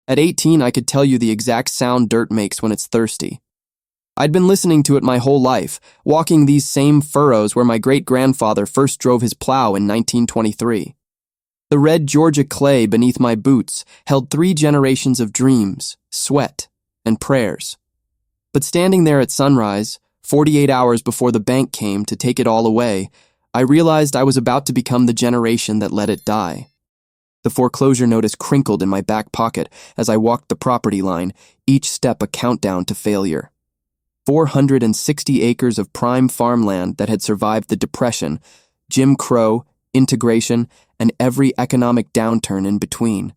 At 18, I could tell you the exact sound dirt makes when it's thirsty. I'd been listening to it my whole life, walking these same furrows where my great-grandfather first drove his plow in 1923. The red Georgia clay beneath my boots held 3 generations of dreams, sweat, and prayers. But standing there at sunrise, 48 hours before the bank came to take it all away, I realized I was about to become the generation that let it die. The foreclosure notice crinkled in my back pocket as I walked the property line, each step a countdown to failure. 460 acres of prime farmland that had survived the Depression, Jim Crow, integration, and every economic downturn in between.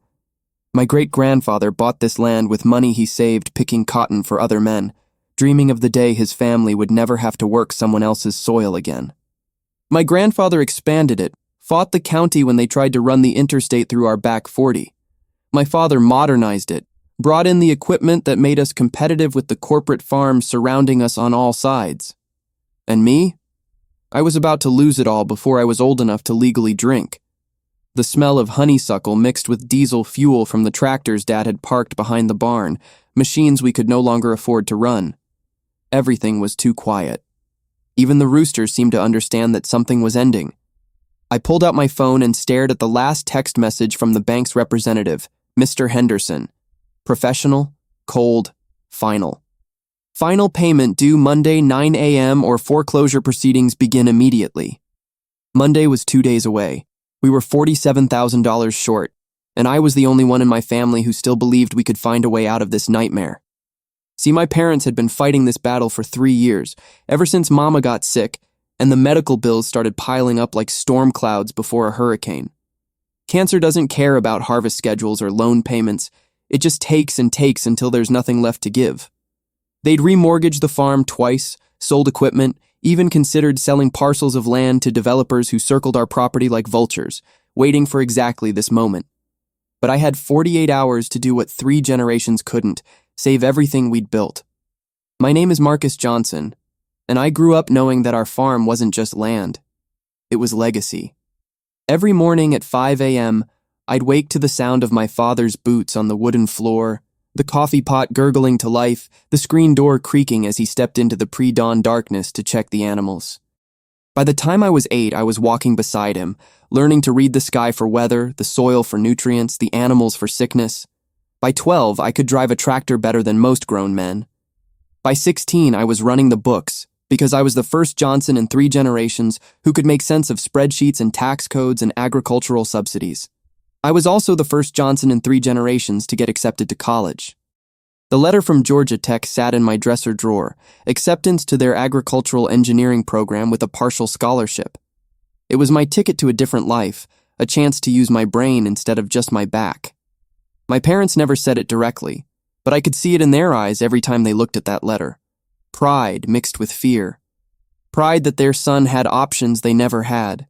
My great-grandfather bought this land with money he saved picking cotton for other men, dreaming of the day his family would never have to work someone else's soil again. My grandfather expanded it, fought the county when they tried to run the interstate through our back 40. My father modernized it, brought in the equipment that made us competitive with the corporate farms surrounding us on all sides. And me? I was about to lose it all before I was old enough to legally drink. The smell of honeysuckle mixed with diesel fuel from the tractors Dad had parked behind the barn, machines we could no longer afford to run. Everything was too quiet. Even the roosters seemed to understand that something was ending. I pulled out my phone and stared at the last text message from the bank's representative, Mr. Henderson. Professional, cold, final. Final payment due Monday 9 a.m. or foreclosure proceedings begin immediately. Monday was 2 days away. We were $47,000 short, and I was the only one in my family who still believed we could find a way out of this nightmare. See, my parents had been fighting this battle for 3 years, ever since Mama got sick, and the medical bills started piling up like storm clouds before a hurricane. Cancer doesn't care about harvest schedules or loan payments. It just takes and takes until there's nothing left to give. They'd remortgaged the farm twice, sold equipment, even considered selling parcels of land to developers who circled our property like vultures, waiting for exactly this moment. But I had 48 hours to do what 3 generations couldn't, save everything we'd built. My name is Marcus Johnson, and I grew up knowing that our farm wasn't just land. It was legacy. Every morning at 5 a.m., I'd wake to the sound of my father's boots on the wooden floor, the coffee pot gurgling to life, the screen door creaking as he stepped into the pre-dawn darkness to check the animals. By the time I was 8, I was walking beside him, learning to read the sky for weather, the soil for nutrients, the animals for sickness. By 12, I could drive a tractor better than most grown men. By 16, I was running the books, because I was the first Johnson in 3 generations who could make sense of spreadsheets and tax codes and agricultural subsidies. I was also the first Johnson in 3 generations to get accepted to college. The letter from Georgia Tech sat in my dresser drawer, acceptance to their agricultural engineering program with a partial scholarship. It was my ticket to a different life, a chance to use my brain instead of just my back. My parents never said it directly, but I could see it in their eyes every time they looked at that letter. Pride mixed with fear. Pride that their son had options they never had.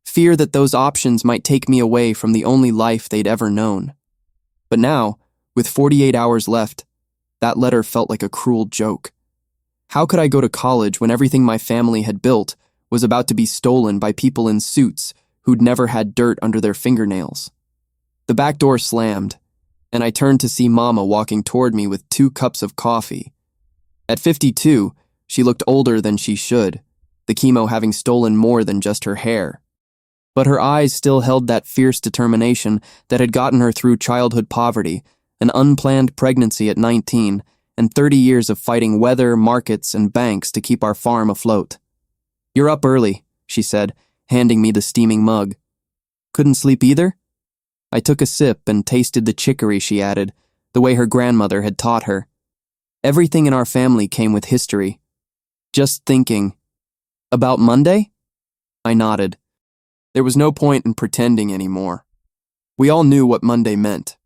Fear that those options might take me away from the only life they'd ever known. But now, with 48 hours left, that letter felt like a cruel joke. How could I go to college when everything my family had built was about to be stolen by people in suits who'd never had dirt under their fingernails? The back door slammed, and I turned to see Mama walking toward me with 2 cups of coffee. At 52, she looked older than she should, the chemo having stolen more than just her hair. But her eyes still held that fierce determination that had gotten her through childhood poverty, an unplanned pregnancy at 19, and 30 years of fighting weather, markets, and banks to keep our farm afloat. "You're up early," she said, handing me the steaming mug. "Couldn't sleep either?" I took a sip and tasted the chicory she added, the way her grandmother had taught her. Everything in our family came with history. Just thinking. "About Monday?" I nodded. There was no point in pretending anymore. We all knew what Monday meant.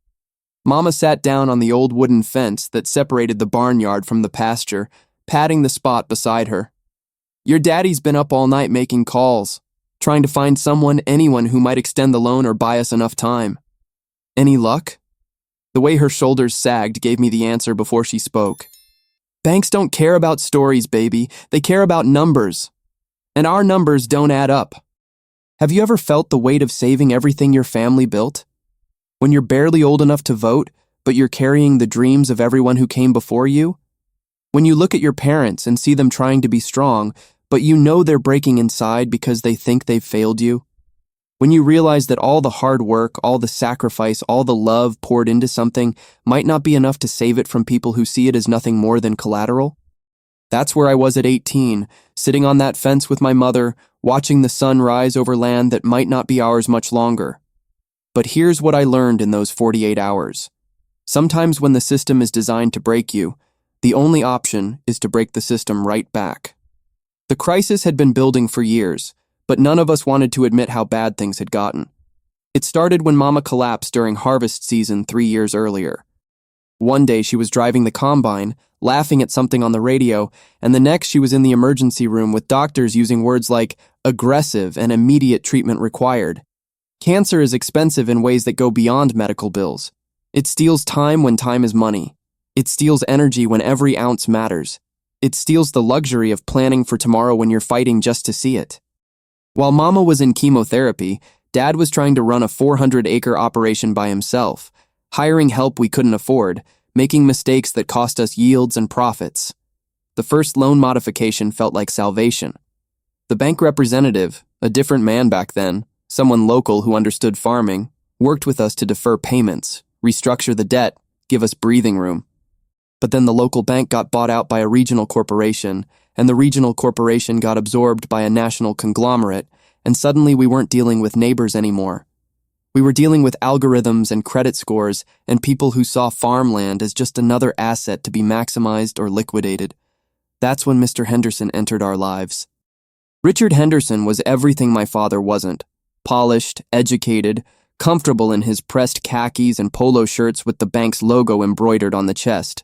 Mama sat down on the old wooden fence that separated the barnyard from the pasture, patting the spot beside her. "Your daddy's been up all night making calls, trying to find anyone who might extend the loan or buy us enough time. Any luck?" The way her shoulders sagged gave me the answer before she spoke. "Banks don't care about stories, baby. They care about numbers. And our numbers don't add up. Have you ever felt the weight of saving everything your family built? When you're barely old enough to vote, but you're carrying the dreams of everyone who came before you? When you look at your parents and see them trying to be strong, but you know they're breaking inside because they think they've failed you? When you realize that all the hard work, all the sacrifice, all the love poured into something might not be enough to save it from people who see it as nothing more than collateral? That's where I was at 18, sitting on that fence with my mother, watching the sun rise over land that might not be ours much longer. But here's what I learned in those 48 hours. Sometimes when the system is designed to break you, the only option is to break the system right back. The crisis had been building for years, but none of us wanted to admit how bad things had gotten. It started when Mama collapsed during harvest season 3 years earlier. One day she was driving the combine, laughing at something on the radio, and the next she was in the emergency room with doctors using words like aggressive and immediate treatment required. Cancer is expensive in ways that go beyond medical bills. It steals time when time is money. It steals energy when every ounce matters. It steals the luxury of planning for tomorrow when you're fighting just to see it. While Mama was in chemotherapy, Dad was trying to run a 400-acre operation by himself, hiring help we couldn't afford, making mistakes that cost us yields and profits. The first loan modification felt like salvation. The bank representative, a different man back then, someone local who understood farming, worked with us to defer payments, restructure the debt, give us breathing room. But then the local bank got bought out by a regional corporation, and the regional corporation got absorbed by a national conglomerate, and suddenly we weren't dealing with neighbors anymore. We were dealing with algorithms and credit scores and people who saw farmland as just another asset to be maximized or liquidated. That's when Mr. Henderson entered our lives. Richard Henderson was everything my father wasn't. Polished, educated, comfortable in his pressed khakis and polo shirts with the bank's logo embroidered on the chest.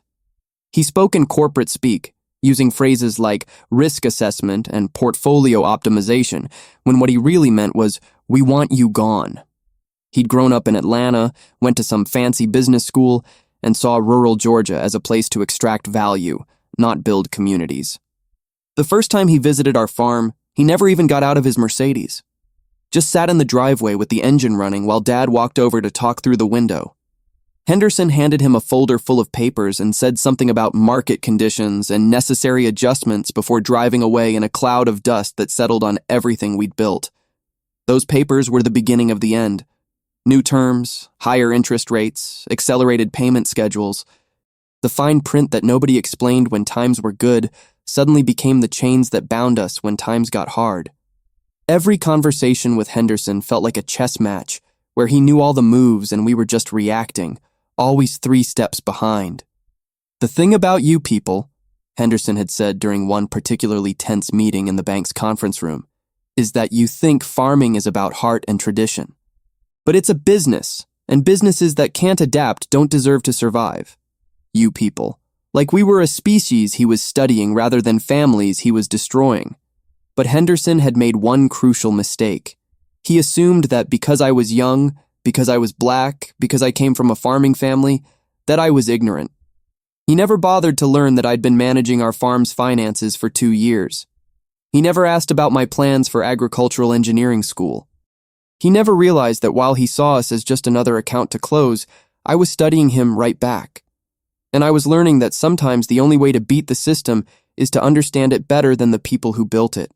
He spoke in corporate speak, using phrases like risk assessment and portfolio optimization, when what he really meant was, "We want you gone." He'd grown up in Atlanta, went to some fancy business school, and saw rural Georgia as a place to extract value, not build communities. The first time he visited our farm, he never even got out of his Mercedes. Just sat in the driveway with the engine running while Dad walked over to talk through the window. Henderson handed him a folder full of papers and said something about market conditions and necessary adjustments before driving away in a cloud of dust that settled on everything we'd built. Those papers were the beginning of the end. New terms, higher interest rates, accelerated payment schedules. The fine print that nobody explained when times were good suddenly became the chains that bound us when times got hard. Every conversation with Henderson felt like a chess match, where he knew all the moves and we were just reacting, always 3 steps behind. "The thing about you people," Henderson had said during one particularly tense meeting in the bank's conference room, "is that you think farming is about heart and tradition. But it's a business, and businesses that can't adapt don't deserve to survive. You people. Like we were a species he was studying rather than families he was destroying. But Henderson had made one crucial mistake. He assumed that because I was young, because I was black, because I came from a farming family, that I was ignorant. He never bothered to learn that I'd been managing our farm's finances for 2 years. He never asked about my plans for agricultural engineering school. He never realized that while he saw us as just another account to close, I was studying him right back. And I was learning that sometimes the only way to beat the system is to understand it better than the people who built it.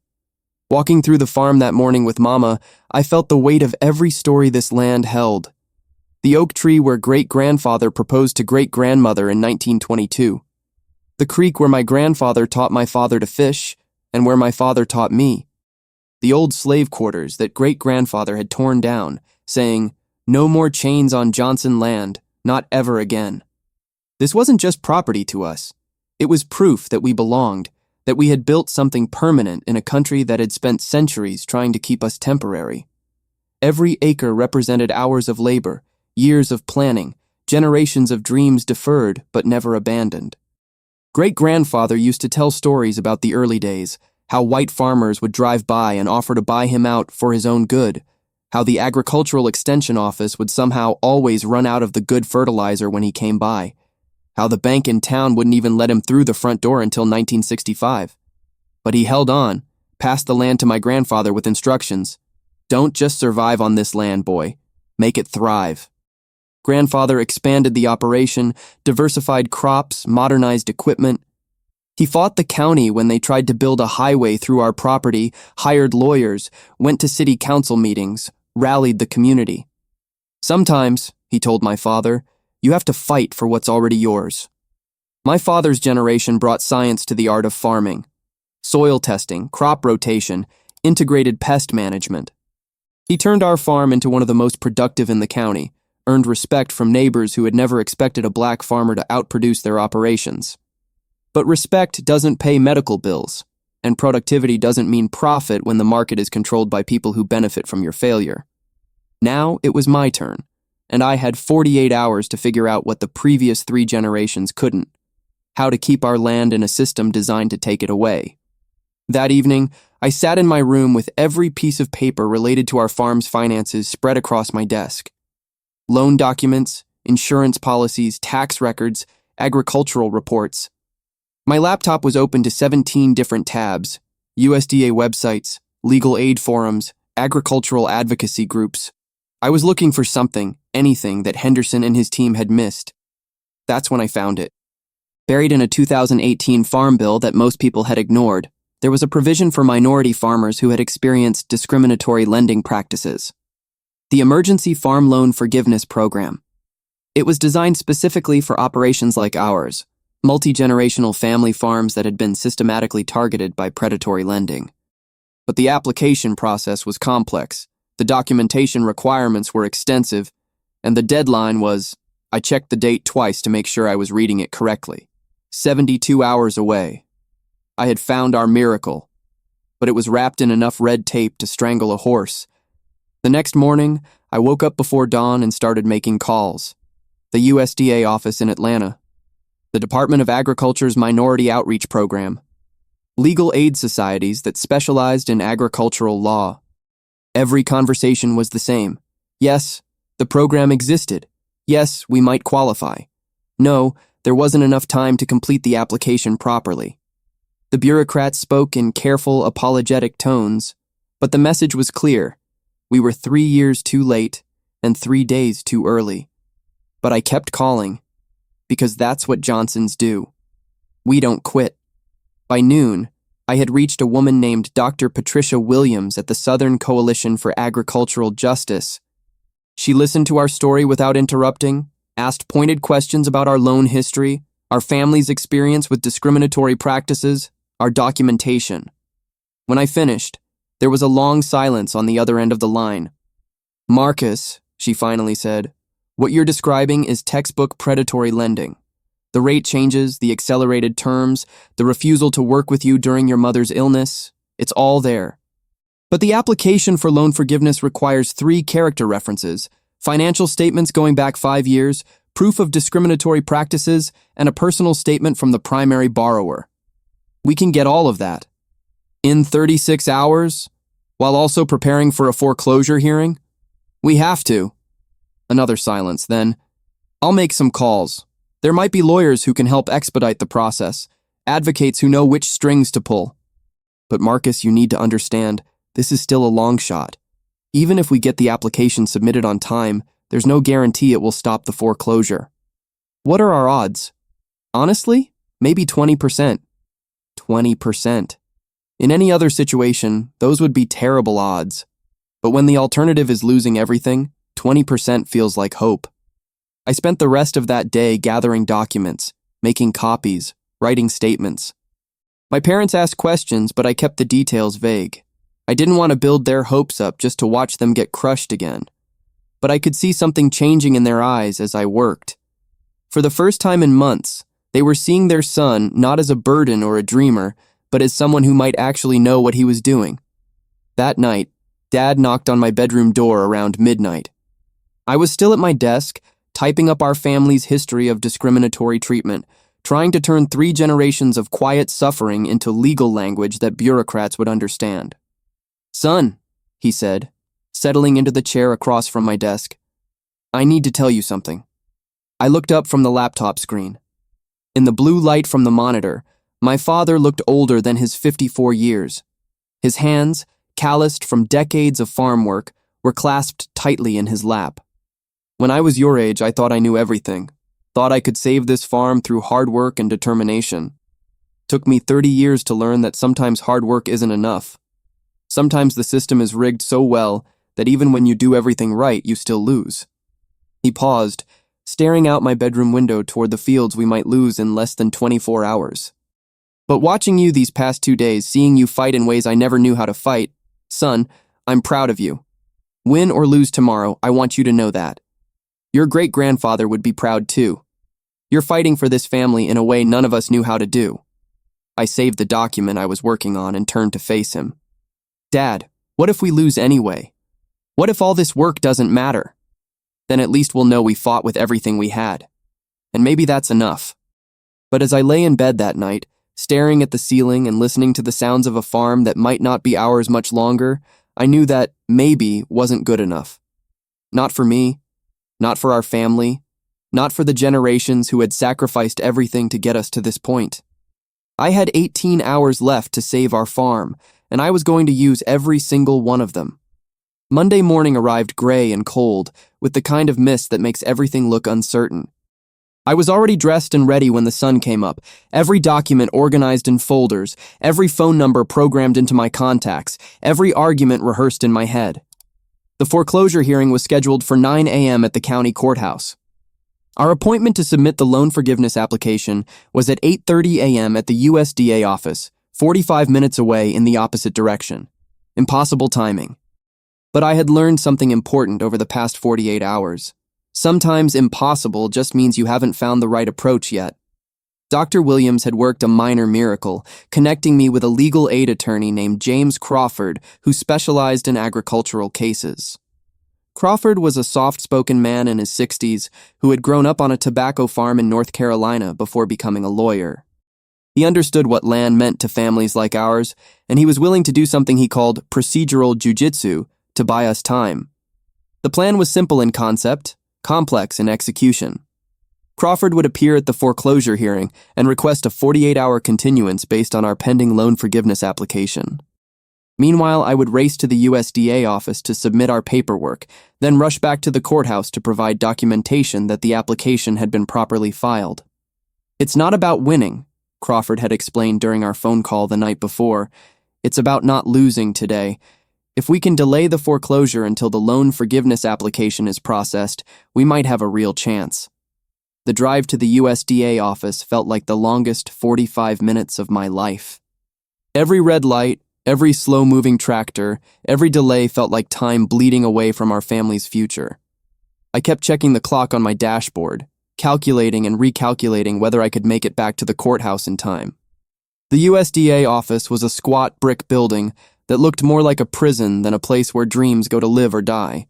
Walking through the farm that morning with Mama, I felt the weight of every story this land held. The oak tree where great-grandfather proposed to great-grandmother in 1922. The creek where my grandfather taught my father to fish, and where my father taught me. The old slave quarters that great-grandfather had torn down, saying, "No more chains on Johnson land, not ever again." This wasn't just property to us. It was proof that we belonged, that we had built something permanent in a country that had spent centuries trying to keep us temporary. Every acre represented hours of labor, years of planning, generations of dreams deferred but never abandoned. Great-grandfather used to tell stories about the early days, how white farmers would drive by and offer to buy him out for his own good, how the agricultural extension office would somehow always run out of the good fertilizer when he came by, how the bank in town wouldn't even let him through the front door until 1965. But he held on, passed the land to my grandfather with instructions. "Don't just survive on this land, boy. Make it thrive." Grandfather expanded the operation, diversified crops, modernized equipment. He fought the county when they tried to build a highway through our property, hired lawyers, went to city council meetings, rallied the community. Sometimes, he told my father, you have to fight for what's already yours. My father's generation brought science to the art of farming. Soil testing, crop rotation, integrated pest management. He turned our farm into one of the most productive in the county, earned respect from neighbors who had never expected a black farmer to outproduce their operations. But respect doesn't pay medical bills, and productivity doesn't mean profit when the market is controlled by people who benefit from your failure. Now it was my turn, and I had 48 hours to figure out what the previous 3 generations couldn't: how to keep our land in a system designed to take it away. That evening, I sat in my room with every piece of paper related to our farm's finances spread across my desk. Loan documents, insurance policies, tax records, agricultural reports. My laptop was open to 17 different tabs: USDA websites, legal aid forums, agricultural advocacy groups. I was looking for something, anything that Henderson and his team had missed. That's when I found it. Buried in a 2018 farm bill that most people had ignored, there was a provision for minority farmers who had experienced discriminatory lending practices. The Emergency Farm Loan Forgiveness Program. It was designed specifically for operations like ours, multi-generational family farms that had been systematically targeted by predatory lending. But the application process was complex, the documentation requirements were extensive, and the deadline was, I checked the date twice to make sure I was reading it correctly, 72 hours away. I had found our miracle, but it was wrapped in enough red tape to strangle a horse. The next morning, I woke up before dawn and started making calls. The USDA office in Atlanta, the Department of Agriculture's Minority Outreach Program, legal aid societies that specialized in agricultural law. Every conversation was the same. Yes, the program existed. Yes, we might qualify. No, there wasn't enough time to complete the application properly. The bureaucrats spoke in careful, apologetic tones, but the message was clear. We were 3 years too late and 3 days too early. But I kept calling, because that's what Johnsons do. We don't quit. By noon, I had reached a woman named Dr. Patricia Williams at the Southern Coalition for Agricultural Justice. She listened to our story without interrupting, asked pointed questions about our loan history, our family's experience with discriminatory practices, our documentation. When I finished, there was a long silence on the other end of the line. Marcus, she finally said, what you're describing is textbook predatory lending. The rate changes, the accelerated terms, the refusal to work with you during your mother's illness, it's all there. But the application for loan forgiveness requires 3 character references: financial statements going back 5 years, proof of discriminatory practices, and a personal statement from the primary borrower. We can get all of that. In 36 hours, while also preparing for a foreclosure hearing? We have to. Another silence, then. I'll make some calls. There might be lawyers who can help expedite the process, advocates who know which strings to pull. But Marcus, you need to understand, this is still a long shot. Even if we get the application submitted on time, there's no guarantee it will stop the foreclosure. What are our odds? Honestly, maybe 20%. 20%. In any other situation, those would be terrible odds. But when the alternative is losing everything, 20% feels like hope. I spent the rest of that day gathering documents, making copies, writing statements. My parents asked questions, but I kept the details vague. I didn't want to build their hopes up just to watch them get crushed again. But I could see something changing in their eyes as I worked. For the first time in months, they were seeing their son not as a burden or a dreamer, but as someone who might actually know what he was doing. That night, Dad knocked on my bedroom door around midnight. I was still at my desk, typing up our family's history of discriminatory treatment, trying to turn 3 generations of quiet suffering into legal language that bureaucrats would understand. Son, he said, settling into the chair across from my desk. I need to tell you something. I looked up from the laptop screen. In the blue light from the monitor, my father looked older than his 54 years. His hands, calloused from decades of farm work, were clasped tightly in his lap. When I was your age, I thought I knew everything. Thought I could save this farm through hard work and determination. Took me 30 years to learn that sometimes hard work isn't enough. Sometimes the system is rigged so well that even when you do everything right, you still lose. He paused, staring out my bedroom window toward the fields we might lose in less than 24 hours. But watching you these past 2 days, seeing you fight in ways I never knew how to fight, son, I'm proud of you. Win or lose tomorrow, I want you to know that. Your great-grandfather would be proud too. You're fighting for this family in a way none of us knew how to do. I saved the document I was working on and turned to face him. Dad, what if we lose anyway? What if all this work doesn't matter? Then at least we'll know we fought with everything we had. And maybe that's enough. But as I lay in bed that night, staring at the ceiling and listening to the sounds of a farm that might not be ours much longer, I knew that maybe wasn't good enough. Not for me, not for our family, not for the generations who had sacrificed everything to get us to this point. I had 18 hours left to save our farm, and I was going to use every single one of them. Monday morning arrived gray and cold, with the kind of mist that makes everything look uncertain. I was already dressed and ready when the sun came up, every document organized in folders, every phone number programmed into my contacts, every argument rehearsed in my head. The foreclosure hearing was scheduled for 9 a.m. at the county courthouse. Our appointment to submit the loan forgiveness application was at 8:30 a.m. at the USDA office, 45 minutes away in the opposite direction. Impossible timing. But I had learned something important over the past 48 hours. Sometimes impossible just means you haven't found the right approach yet. Dr. Williams had worked a minor miracle, connecting me with a legal aid attorney named James Crawford, who specialized in agricultural cases. Crawford was a soft-spoken man in his 60s who had grown up on a tobacco farm in North Carolina before becoming a lawyer. He understood what land meant to families like ours, and he was willing to do something he called procedural jujitsu to buy us time. The plan was simple in concept, complex in execution. Crawford would appear at the foreclosure hearing and request a 48-hour continuance based on our pending loan forgiveness application. Meanwhile, I would race to the USDA office to submit our paperwork, then rush back to the courthouse to provide documentation that the application had been properly filed. It's not about winning, Crawford had explained during our phone call the night before. It's about not losing today. If we can delay the foreclosure until the loan forgiveness application is processed, we might have a real chance. The drive to the USDA office felt like the longest 45 minutes of my life. Every red light, every slow-moving tractor, every delay felt like time bleeding away from our family's future. I kept checking the clock on my dashboard, calculating and recalculating whether I could make it back to the courthouse in time. The USDA office was a squat brick building that looked more like a prison than a place where dreams go to live or die.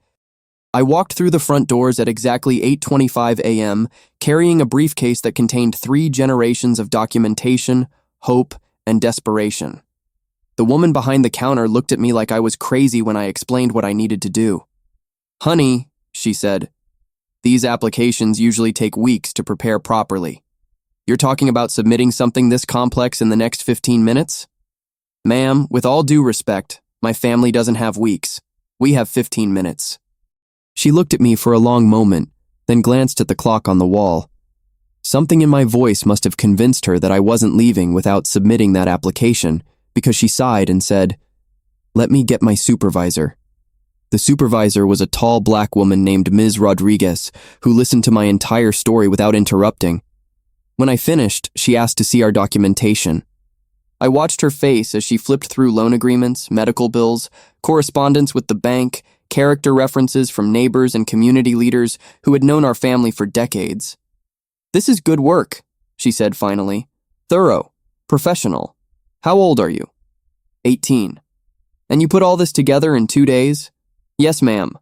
I walked through the front doors at exactly 8:25 a.m., carrying a briefcase that contained 3 generations of documentation, hope, and desperation. The woman behind the counter looked at me like I was crazy when I explained what I needed to do. "Honey," she said, "these applications usually take weeks to prepare properly. You're talking about submitting something this complex in the next 15 minutes? Ma'am, with all due respect, my family doesn't have weeks. We have 15 minutes. She looked at me for a long moment, then glanced at the clock on the wall. Something in my voice must have convinced her that I wasn't leaving without submitting that application, because she sighed and said, "Let me get my supervisor." The supervisor was a tall black woman named Ms. Rodriguez, who listened to my entire story without interrupting. When I finished, she asked to see our documentation. I watched her face as she flipped through loan agreements, medical bills, correspondence with the bank, character references from neighbors and community leaders who had known our family for decades. "This is good work," she said finally. "Thorough, professional. How old are you?" 18. "And you put all this together in 2 days?" "Yes, ma'am."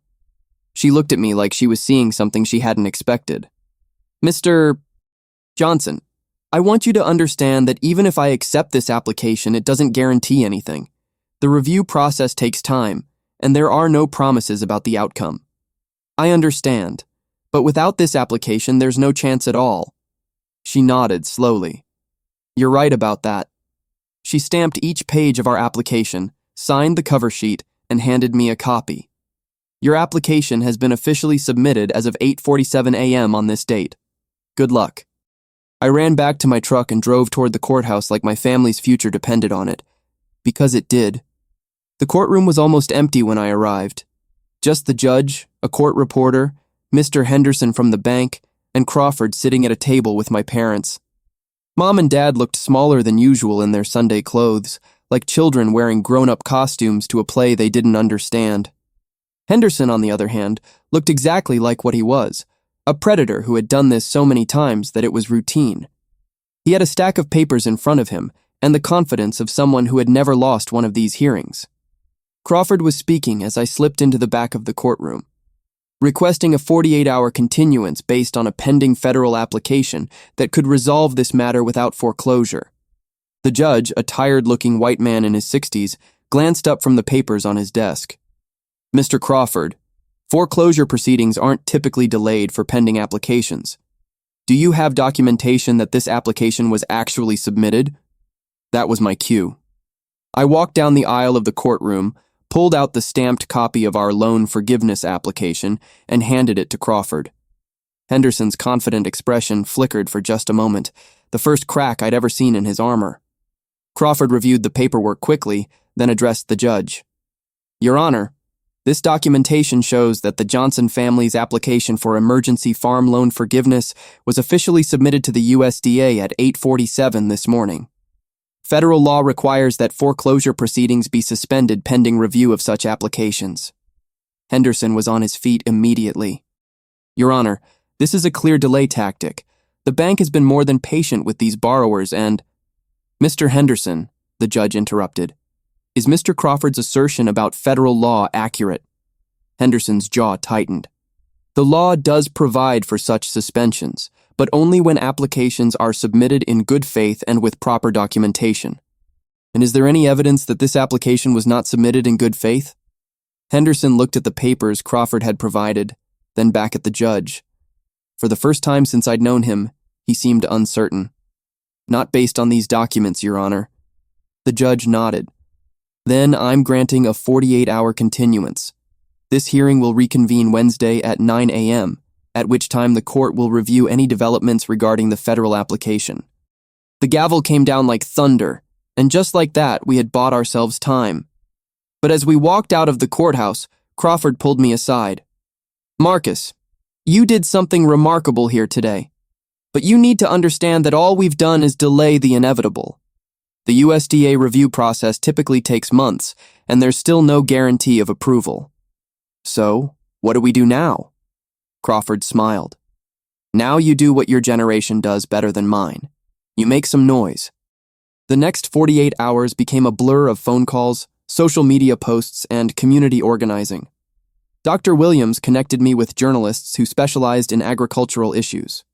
She looked at me like she was seeing something she hadn't expected. "Mr. Johnson, I want you to understand that even if I accept this application, it doesn't guarantee anything. The review process takes time, and there are no promises about the outcome. I understand, but without this application, there's no chance at all." She nodded slowly. "You're right about that." She stamped each page of our application, signed the cover sheet, and handed me a copy. Your application has been officially submitted as of 8:47 a.m. on this date. Good luck." I ran back to my truck and drove toward the courthouse like my family's future depended on it. Because it did. The courtroom was almost empty when I arrived. Just the judge, a court reporter, Mr. Henderson from the bank, and Crawford sitting at a table with my parents. Mom and Dad looked smaller than usual in their Sunday clothes, like children wearing grown-up costumes to a play they didn't understand. Henderson, on the other hand, looked exactly like what he was, a predator who had done this so many times that it was routine. He had a stack of papers in front of him and the confidence of someone who had never lost one of these hearings. Crawford was speaking as I slipped into the back of the courtroom, requesting a 48-hour continuance based on a pending federal application that could resolve this matter without foreclosure. The judge, a tired-looking white man in his 60s, glanced up from the papers on his desk. "Mr. Crawford, foreclosure proceedings aren't typically delayed for pending applications. Do you have documentation that this application was actually submitted?" That was my cue. I walked down the aisle of the courtroom, pulled out the stamped copy of our loan forgiveness application, and handed it to Crawford. Henderson's confident expression flickered for just a moment, the first crack I'd ever seen in his armor. Crawford reviewed the paperwork quickly, then addressed the judge. "Your Honor, this documentation shows that the Johnson family's application for emergency farm loan forgiveness was officially submitted to the USDA at 8:47 this morning. Federal law requires that foreclosure proceedings be suspended pending review of such applications." Henderson was on his feet immediately. "Your Honor, this is a clear delay tactic. The bank has been more than patient with these borrowers and—" "Mr. Henderson," the judge interrupted, "is Mr. Crawford's assertion about federal law accurate?" Henderson's jaw tightened. "The law does provide for such suspensions, but only when applications are submitted in good faith and with proper documentation. And is there any evidence that this application was not submitted in good faith?" Henderson looked at the papers Crawford had provided, then back at the judge. For the first time since I'd known him, he seemed uncertain. "Not based on these documents, Your Honor." The judge nodded. "Then I'm granting a 48-hour continuance. This hearing will reconvene Wednesday at 9 a.m., at which time the court will review any developments regarding the federal application." The gavel came down like thunder, and just like that, we had bought ourselves time. But as we walked out of the courthouse, Crawford pulled me aside. "Marcus, you did something remarkable here today. But you need to understand that all we've done is delay the inevitable. The USDA review process typically takes months, and there's still no guarantee of approval. So, what do we do now?" Crawford smiled. "Now you do what your generation does better than mine. You make some noise." The next 48 hours became a blur of phone calls, social media posts, and community organizing. Dr. Williams connected me with journalists who specialized in agricultural issues.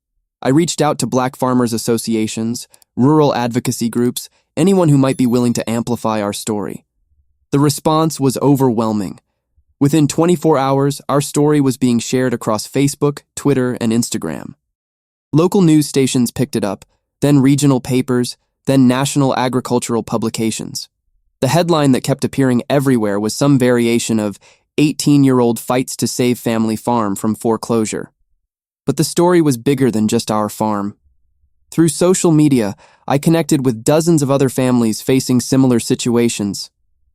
I reached out to Black farmers associations, rural advocacy groups, anyone who might be willing to amplify our story. The response was overwhelming. Within 24 hours, our story was being shared across Facebook, Twitter, and Instagram. Local news stations picked it up, then regional papers, then national agricultural publications. The headline that kept appearing everywhere was some variation of 18-year-old fights to save family farm from foreclosure. But the story was bigger than just our farm. Through social media, I connected with dozens of other families facing similar situations.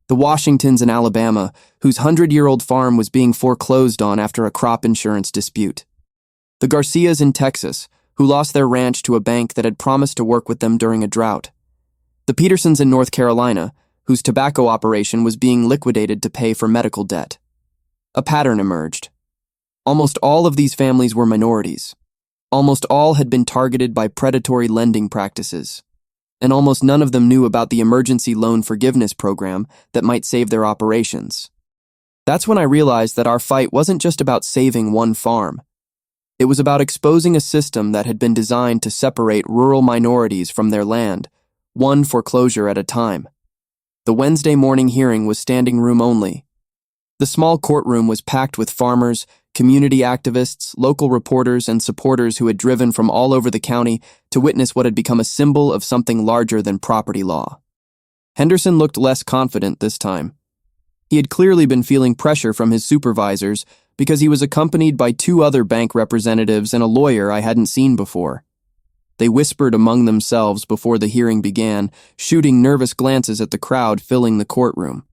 The Washingtons in Alabama, whose 100-year-old farm was being foreclosed on after a crop insurance dispute. The Garcias in Texas, who lost their ranch to a bank that had promised to work with them during a drought. The Petersons in North Carolina, whose tobacco operation was being liquidated to pay for medical debt. A pattern emerged. Almost all of these families were minorities. Almost all had been targeted by predatory lending practices. And almost none of them knew about the emergency loan forgiveness program that might save their operations. That's when I realized that our fight wasn't just about saving one farm. It was about exposing a system that had been designed to separate rural minorities from their land, one foreclosure at a time. The Wednesday morning hearing was standing room only. The small courtroom was packed with farmers, community activists, local reporters, and supporters who had driven from all over the county to witness what had become a symbol of something larger than property law. Henderson looked less confident this time. He had clearly been feeling pressure from his supervisors because he was accompanied by two other bank representatives and a lawyer I hadn't seen before. They whispered among themselves before the hearing began, shooting nervous glances at the crowd filling the courtroom.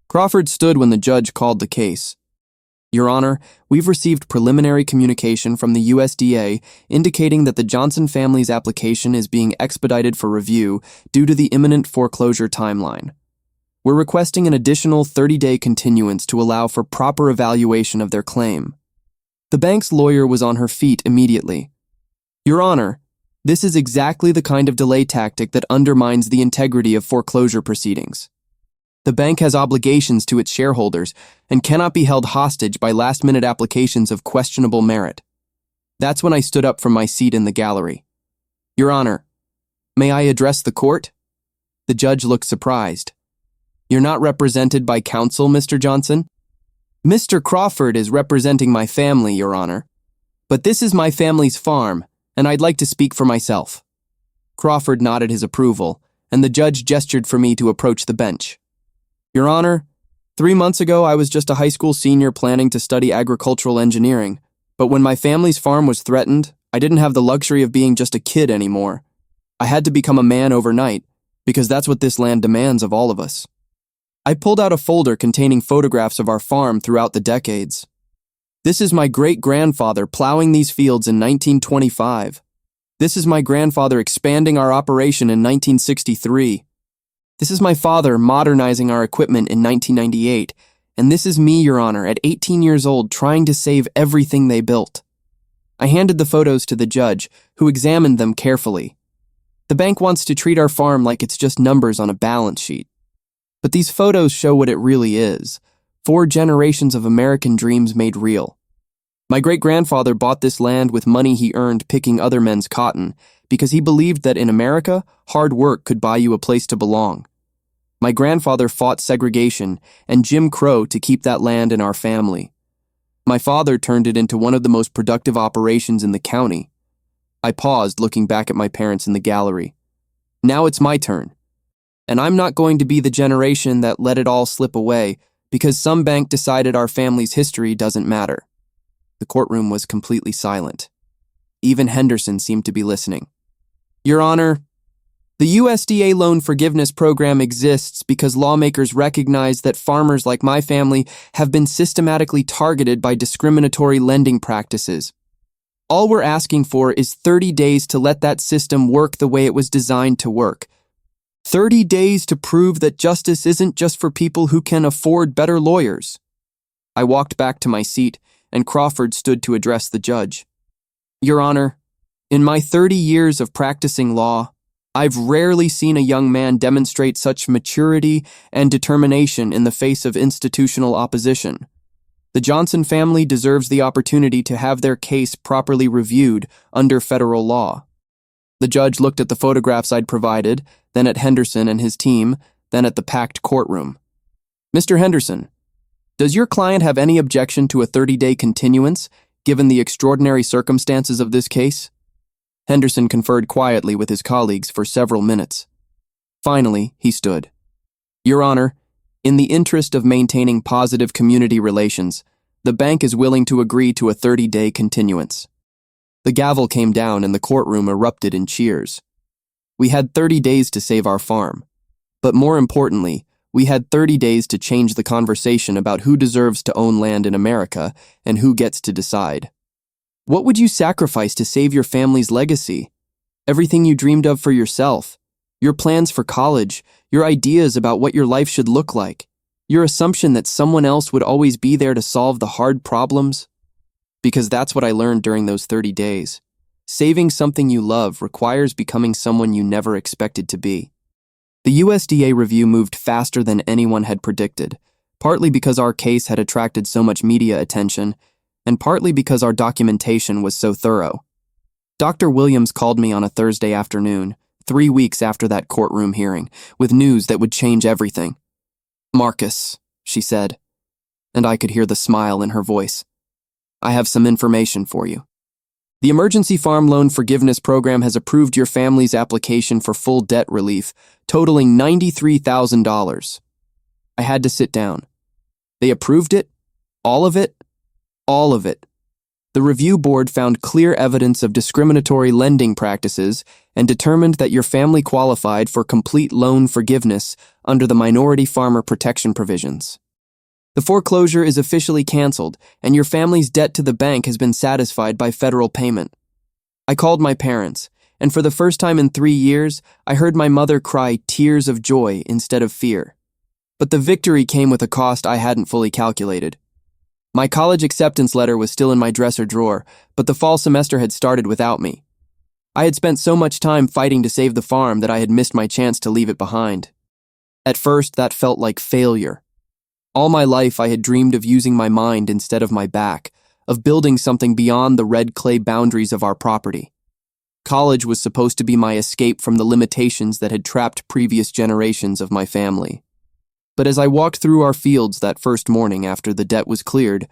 Crawford stood when the judge called the case. Your Honor, we've received preliminary communication from the USDA indicating that the Johnson family's application is being expedited for review due to the imminent foreclosure timeline. We're requesting an additional 30-day continuance to allow for proper evaluation of their claim. The bank's lawyer was on her feet immediately. Your Honor, this is exactly the kind of delay tactic that undermines the integrity of foreclosure proceedings. The bank has obligations to its shareholders and cannot be held hostage by last-minute applications of questionable merit. That's when I stood up from my seat in the gallery. Your Honor, may I address the court? The judge looked surprised. You're not represented by counsel, Mr. Johnson? Mr. Crawford is representing my family, Your Honor. But this is my family's farm, and I'd like to speak for myself. Crawford nodded his approval, and the judge gestured for me to approach the bench. Your Honor, 3 months ago I was just a high school senior planning to study agricultural engineering, but when my family's farm was threatened, I didn't have the luxury of being just a kid anymore. I had to become a man overnight, because that's what this land demands of all of us. I pulled out a folder containing photographs of our farm throughout the decades. This is my great-grandfather plowing these fields in 1925. This is my grandfather expanding our operation in 1963. This is my father modernizing our equipment in 1998. And this is me, Your Honor, at 18 years old trying to save everything they built. I handed the photos to the judge, who examined them carefully. The bank wants to treat our farm like it's just numbers on a balance sheet. But these photos show what it really is. 4 generations of American dreams made real. My great-grandfather bought this land with money he earned picking other men's cotton because he believed that in America, hard work could buy you a place to belong. My grandfather fought segregation and Jim Crow to keep that land in our family. My father turned it into one of the most productive operations in the county. I paused, looking back at my parents in the gallery. Now it's my turn. And I'm not going to be the generation that let it all slip away because some bank decided our family's history doesn't matter. The courtroom was completely silent. Even Henderson seemed to be listening. Your Honor, the USDA loan forgiveness program exists because lawmakers recognize that farmers like my family have been systematically targeted by discriminatory lending practices. All we're asking for is 30 days to let that system work the way it was designed to work. 30 days to prove that justice isn't just for people who can afford better lawyers. I walked back to my seat, and Crawford stood to address the judge. Your Honor, in my 30 years of practicing law, I've rarely seen a young man demonstrate such maturity and determination in the face of institutional opposition. The Johnson family deserves the opportunity to have their case properly reviewed under federal law. The judge looked at the photographs I'd provided, then at Henderson and his team, then at the packed courtroom. Mr. Henderson, does your client have any objection to a 30-day continuance, given the extraordinary circumstances of this case? Henderson conferred quietly with his colleagues for several minutes. Finally, he stood. Your Honor, in the interest of maintaining positive community relations, the bank is willing to agree to a 30-day continuance. The gavel came down and the courtroom erupted in cheers. We had 30 days to save our farm. But more importantly, we had 30 days to change the conversation about who deserves to own land in America and who gets to decide. What would you sacrifice to save your family's legacy? Everything you dreamed of for yourself, your plans for college, your ideas about what your life should look like, your assumption that someone else would always be there to solve the hard problems? Because that's what I learned during those 30 days. Saving something you love requires becoming someone you never expected to be. The USDA review moved faster than anyone had predicted, partly because our case had attracted so much media attention, and partly because our documentation was so thorough. Dr. Williams called me on a Thursday afternoon, 3 weeks after that courtroom hearing, with news that would change everything. Marcus, she said, and I could hear the smile in her voice. I have some information for you. The Emergency Farm Loan Forgiveness Program has approved your family's application for full debt relief, totaling $93,000. I had to sit down. They approved it? All of it? All of it. The review board found clear evidence of discriminatory lending practices and determined that your family qualified for complete loan forgiveness under the Minority Farmer Protection provisions. The foreclosure is officially canceled, and your family's debt to the bank has been satisfied by federal payment. I called my parents, and for the first time in 3 years, I heard my mother cry tears of joy instead of fear. But the victory came with a cost I hadn't fully calculated. My college acceptance letter was still in my dresser drawer, but the fall semester had started without me. I had spent so much time fighting to save the farm that I had missed my chance to leave it behind. At first, that felt like failure. All my life, I had dreamed of using my mind instead of my back, of building something beyond the red clay boundaries of our property. College was supposed to be my escape from the limitations that had trapped previous generations of my family. But as I walked through our fields that first morning after the debt was cleared,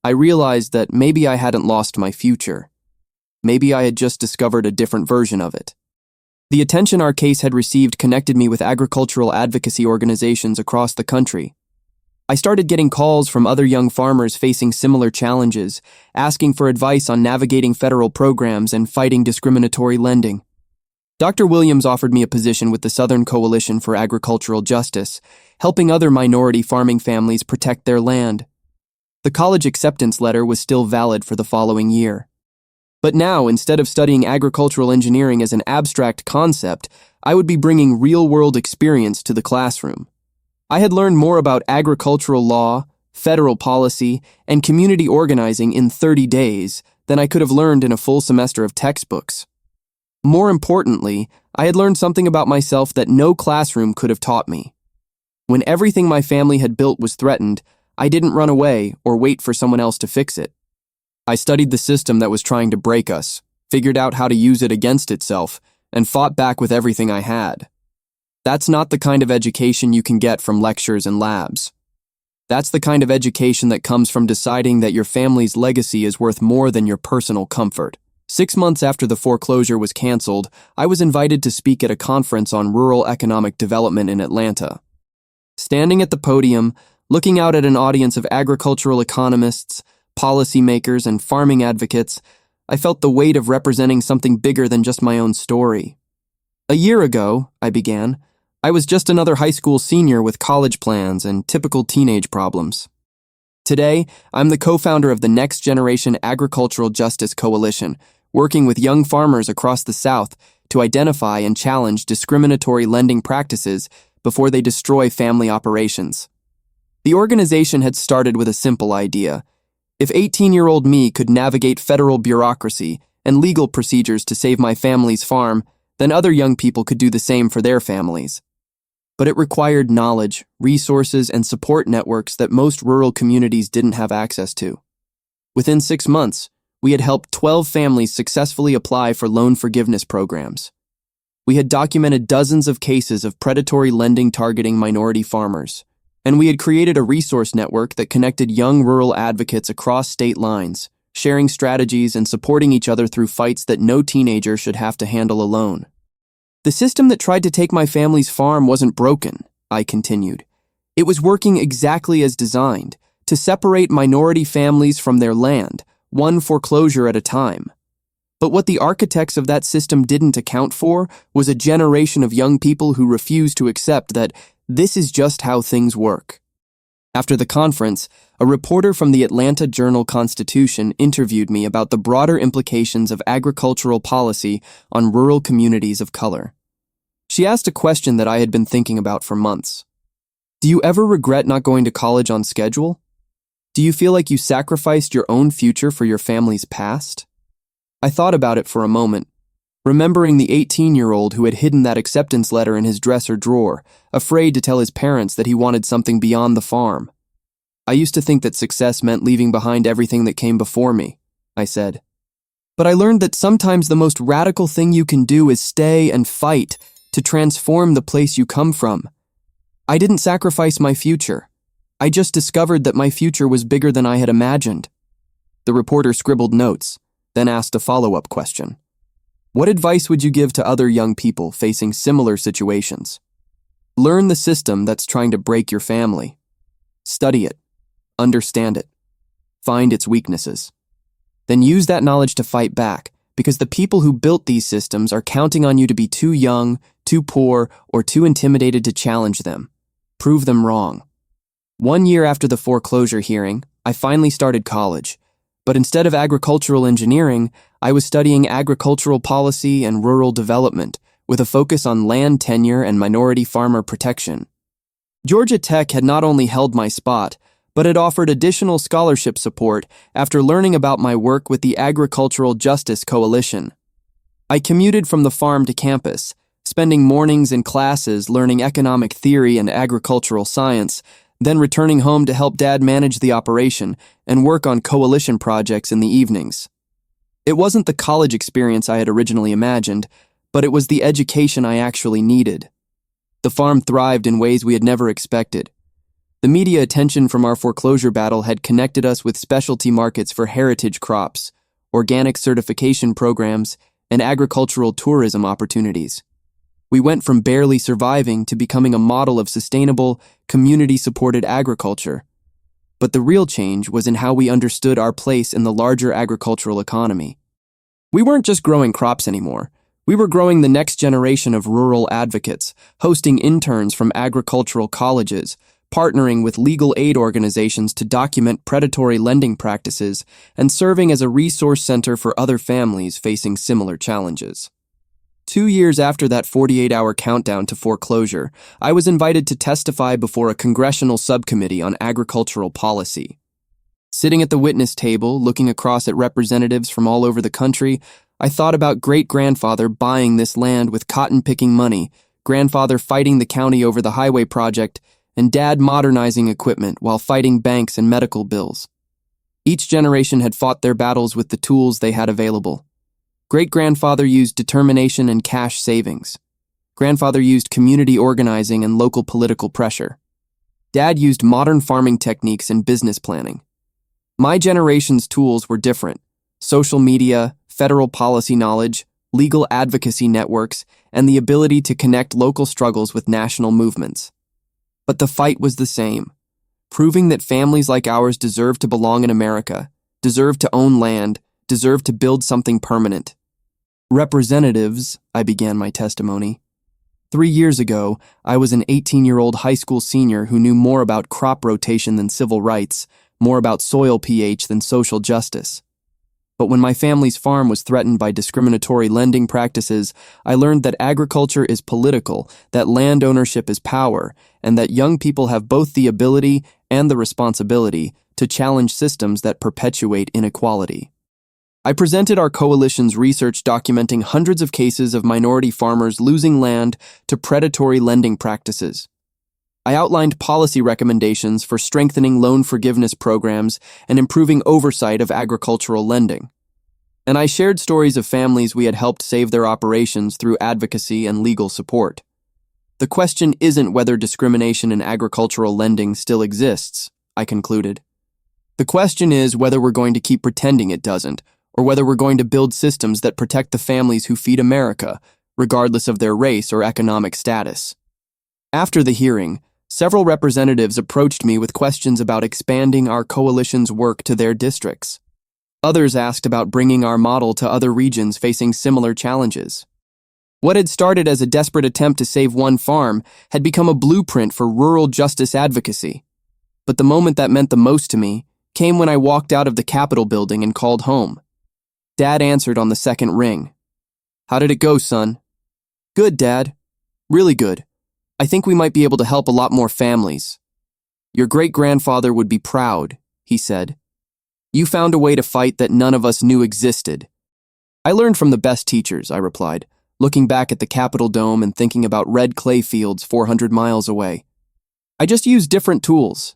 I realized that maybe I hadn't lost my future. Maybe I had just discovered a different version of it. The attention our case had received connected me with agricultural advocacy organizations across the country. I started getting calls from other young farmers facing similar challenges, asking for advice on navigating federal programs and fighting discriminatory lending. Dr. Williams offered me a position with the Southern Coalition for Agricultural Justice, helping other minority farming families protect their land. The college acceptance letter was still valid for the following year. But now, instead of studying agricultural engineering as an abstract concept, I would be bringing real-world experience to the classroom. I had learned more about agricultural law, federal policy, and community organizing in 30 days than I could have learned in a full semester of textbooks. More importantly, I had learned something about myself that no classroom could have taught me. When everything my family had built was threatened, I didn't run away or wait for someone else to fix it. I studied the system that was trying to break us, figured out how to use it against itself, and fought back with everything I had. That's not the kind of education you can get from lectures and labs. That's the kind of education that comes from deciding that your family's legacy is worth more than your personal comfort. 6 months after the foreclosure was canceled, I was invited to speak at a conference on rural economic development in Atlanta. Standing at the podium, looking out at an audience of agricultural economists, policymakers, and farming advocates, I felt the weight of representing something bigger than just my own story. A year ago, I began, I was just another high school senior with college plans and typical teenage problems. Today, I'm the co-founder of the Next Generation Agricultural Justice Coalition, working with young farmers across the South to identify and challenge discriminatory lending practices before they destroy family operations. The organization had started with a simple idea. If 18-year-old me could navigate federal bureaucracy and legal procedures to save my family's farm, then other young people could do the same for their families. But it required knowledge, resources, and support networks that most rural communities didn't have access to. Within 6 months, we had helped 12 families successfully apply for loan forgiveness programs. We had documented dozens of cases of predatory lending targeting minority farmers, and we had created a resource network that connected young rural advocates across state lines, sharing strategies and supporting each other through fights that no teenager should have to handle alone. The system that tried to take my family's farm wasn't broken, I continued. It was working exactly as designed, to separate minority families from their land, one foreclosure at a time. But what the architects of that system didn't account for was a generation of young people who refused to accept that this is just how things work. After the conference, a reporter from the Atlanta Journal-Constitution interviewed me about the broader implications of agricultural policy on rural communities of color. She asked a question that I had been thinking about for months. Do you ever regret not going to college on schedule? Do you feel like you sacrificed your own future for your family's past? I thought about it for a moment, remembering the 18-year-old who had hidden that acceptance letter in his dresser drawer, afraid to tell his parents that he wanted something beyond the farm. I used to think that success meant leaving behind everything that came before me, I said. But I learned that sometimes the most radical thing you can do is stay and fight to transform the place you come from. I didn't sacrifice my future. I just discovered that my future was bigger than I had imagined. The reporter scribbled notes, then asked a follow-up question. What advice would you give to other young people facing similar situations? Learn the system that's trying to break your family. Study it. understand it, find its weaknesses. Then use that knowledge to fight back, because the people who built these systems are counting on you to be too young, too poor, or too intimidated to challenge them. Prove them wrong. 1 year after the foreclosure hearing, I finally started college. But instead of agricultural engineering, I was studying agricultural policy and rural development, with a focus on land tenure and minority farmer protection. Georgia Tech had not only held my spot, but it offered additional scholarship support after learning about my work with the Agricultural Justice Coalition. I commuted from the farm to campus, spending mornings in classes learning economic theory and agricultural science, then returning home to help Dad manage the operation and work on coalition projects in the evenings. It wasn't the college experience I had originally imagined, but it was the education I actually needed. The farm thrived in ways we had never expected. The media attention from our foreclosure battle had connected us with specialty markets for heritage crops, organic certification programs, and agricultural tourism opportunities. We went from barely surviving to becoming a model of sustainable, community-supported agriculture. But the real change was in how we understood our place in the larger agricultural economy. We weren't just growing crops anymore. We were growing the next generation of rural advocates, hosting interns from agricultural colleges, partnering with legal aid organizations to document predatory lending practices, and serving as a resource center for other families facing similar challenges. 2 years after that 48-hour countdown to foreclosure, I was invited to testify before a congressional subcommittee on agricultural policy. Sitting at the witness table, looking across at representatives from all over the country, I thought about great-grandfather buying this land with cotton-picking money, grandfather fighting the county over the highway project, and Dad modernizing equipment while fighting banks and medical bills. Each generation had fought their battles with the tools they had available. Great-grandfather used determination and cash savings. Grandfather used community organizing and local political pressure. Dad used modern farming techniques and business planning. My generation's tools were different: social media, federal policy knowledge, legal advocacy networks, and the ability to connect local struggles with national movements. But the fight was the same, proving that families like ours deserve to belong in America, deserve to own land, deserve to build something permanent. Representatives, I began my testimony. 3 years ago, I was an 18-year-old high school senior who knew more about crop rotation than civil rights, more about soil pH than social justice. But when my family's farm was threatened by discriminatory lending practices, I learned that agriculture is political, that land ownership is power, and that young people have both the ability and the responsibility to challenge systems that perpetuate inequality. I presented our coalition's research documenting hundreds of cases of minority farmers losing land to predatory lending practices. I outlined policy recommendations for strengthening loan forgiveness programs and improving oversight of agricultural lending. And I shared stories of families we had helped save their operations through advocacy and legal support. The question isn't whether discrimination in agricultural lending still exists, I concluded. The question is whether we're going to keep pretending it doesn't, or whether we're going to build systems that protect the families who feed America, regardless of their race or economic status. After the hearing, several representatives approached me with questions about expanding our coalition's work to their districts. Others asked about bringing our model to other regions facing similar challenges. What had started as a desperate attempt to save one farm had become a blueprint for rural justice advocacy. But the moment that meant the most to me came when I walked out of the Capitol building and called home. Dad answered on the second ring. "How did it go, son?" "Good, Dad. Really good. I think we might be able to help a lot more families." "Your great-grandfather would be proud," he said. "You found a way to fight that none of us knew existed." "I learned from the best teachers," I replied, looking back at the Capitol Dome and thinking about red clay fields 400 miles away. "I just used different tools."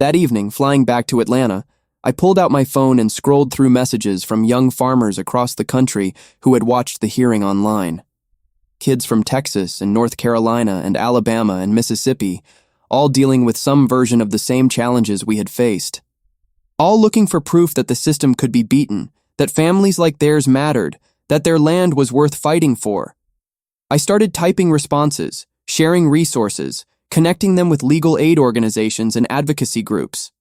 That evening, flying back to Atlanta, I pulled out my phone and scrolled through messages from young farmers across the country who had watched the hearing online. Kids from Texas and North Carolina and Alabama and Mississippi, all dealing with some version of the same challenges we had faced. All looking for proof that the system could be beaten, that families like theirs mattered, that their land was worth fighting for. I started typing responses, sharing resources, connecting them with legal aid organizations and advocacy groups.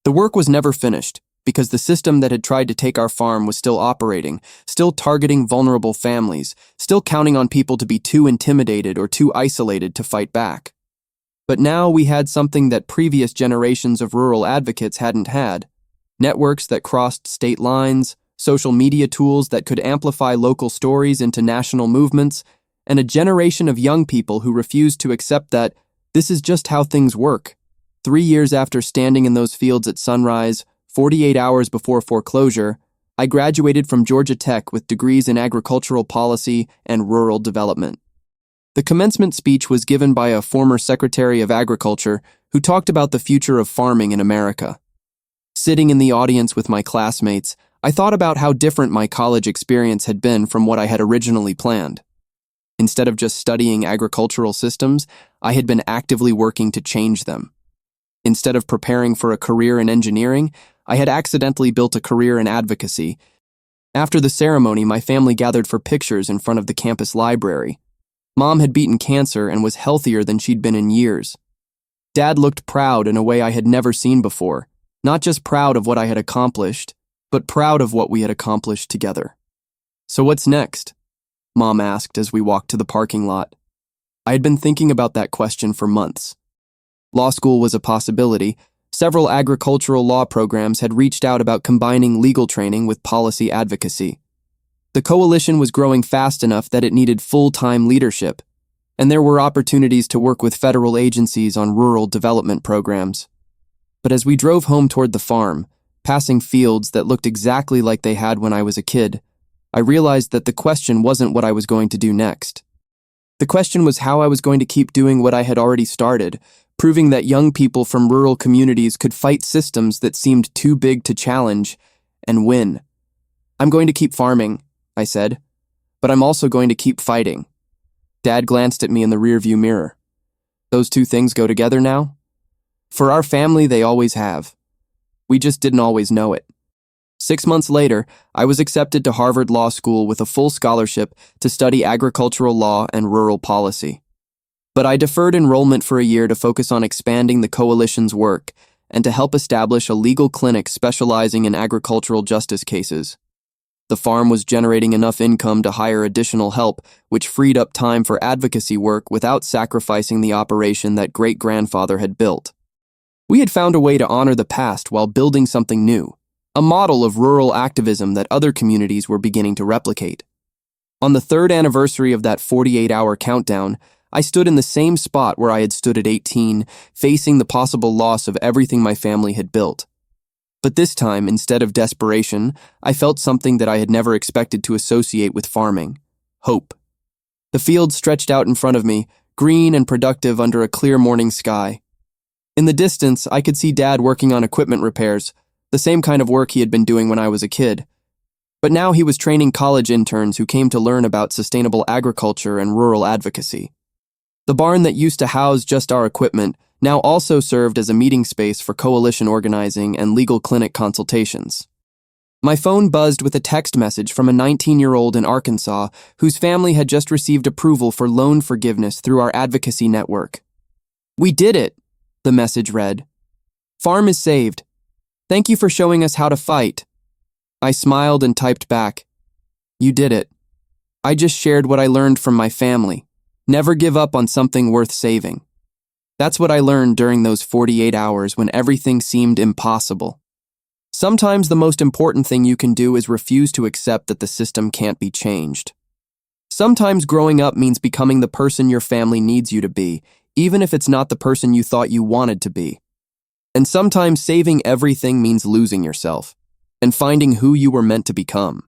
The work was never finished, because the system that had tried to take our farm was still operating, still targeting vulnerable families, still counting on people to be too intimidated or too isolated to fight back. But now we had something that previous generations of rural advocates hadn't had: networks that crossed state lines, social media tools that could amplify local stories into national movements, and a generation of young people who refused to accept that this is just how things work. 3 years after standing in those fields at sunrise, 48 hours before foreclosure, I graduated from Georgia Tech with degrees in agricultural policy and rural development. The commencement speech was given by a former Secretary of Agriculture who talked about the future of farming in America. Sitting in the audience with my classmates, I thought about how different my college experience had been from what I had originally planned. Instead of just studying agricultural systems, I had been actively working to change them. Instead of preparing for a career in engineering, I had accidentally built a career in advocacy. After the ceremony, my family gathered for pictures in front of the campus library. Mom had beaten cancer and was healthier than she'd been in years. Dad looked proud in a way I had never seen before, not just proud of what I had accomplished, but proud of what we had accomplished together. "So what's next?" Mom asked as we walked to the parking lot. I had been thinking about that question for months. Law school was a possibility. Several agricultural law programs had reached out about combining legal training with policy advocacy. The coalition was growing fast enough that it needed full-time leadership, and there were opportunities to work with federal agencies on rural development programs. But as we drove home toward the farm, passing fields that looked exactly like they had when I was a kid, I realized that the question wasn't what I was going to do next. The question was how I was going to keep doing what I had already started, proving that young people from rural communities could fight systems that seemed too big to challenge and win. "I'm going to keep farming," I said, "but I'm also going to keep fighting." Dad glanced at me in the rearview mirror. "Those two things go together now?" "For our family, they always have. We just didn't always know it." 6 months later, I was accepted to Harvard Law School with a full scholarship to study agricultural law and rural policy. But I deferred enrollment for a year to focus on expanding the coalition's work and to help establish a legal clinic specializing in agricultural justice cases. The farm was generating enough income to hire additional help, which freed up time for advocacy work without sacrificing the operation that great-grandfather had built. We had found a way to honor the past while building something new, a model of rural activism that other communities were beginning to replicate. On the 3rd anniversary of that 48-hour countdown, I stood in the same spot where I had stood at 18, facing the possible loss of everything my family had built. But this time, instead of desperation, I felt something that I had never expected to associate with farming: hope. The field stretched out in front of me, green and productive under a clear morning sky. In the distance, I could see Dad working on equipment repairs, the same kind of work he had been doing when I was a kid. But now he was training college interns who came to learn about sustainable agriculture and rural advocacy. The barn that used to house just our equipment now also served as a meeting space for coalition organizing and legal clinic consultations. My phone buzzed with a text message from a 19-year-old in Arkansas whose family had just received approval for loan forgiveness through our advocacy network. "We did it," the message read. "Farm is saved. Thank you for showing us how to fight." I smiled and typed back, "You did it. I just shared what I learned from my family. Never give up on something worth saving." That's what I learned during those 48 hours when everything seemed impossible. Sometimes the most important thing you can do is refuse to accept that the system can't be changed. Sometimes growing up means becoming the person your family needs you to be, even if it's not the person you thought you wanted to be. And sometimes saving everything means losing yourself and finding who you were meant to become.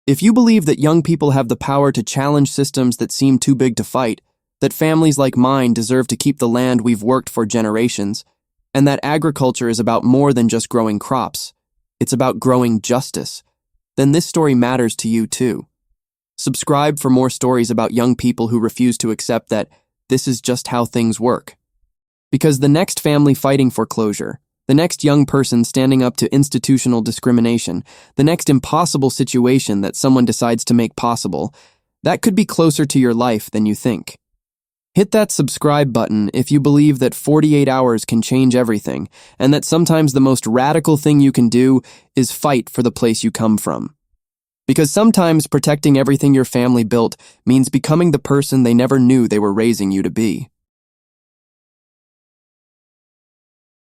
If you believe that young people have the power to challenge systems that seem too big to fight, that families like mine deserve to keep the land we've worked for generations, and that agriculture is about more than just growing crops, it's about growing justice, then this story matters to you too. Subscribe for more stories about young people who refuse to accept that this is just how things work. Because the next family fighting foreclosure, the next young person standing up to institutional discrimination, the next impossible situation that someone decides to make possible, that could be closer to your life than you think. Hit that subscribe button if you believe that 48 hours can change everything, and that sometimes the most radical thing you can do is fight for the place you come from. Because sometimes protecting everything your family built means becoming the person they never knew they were raising you to be.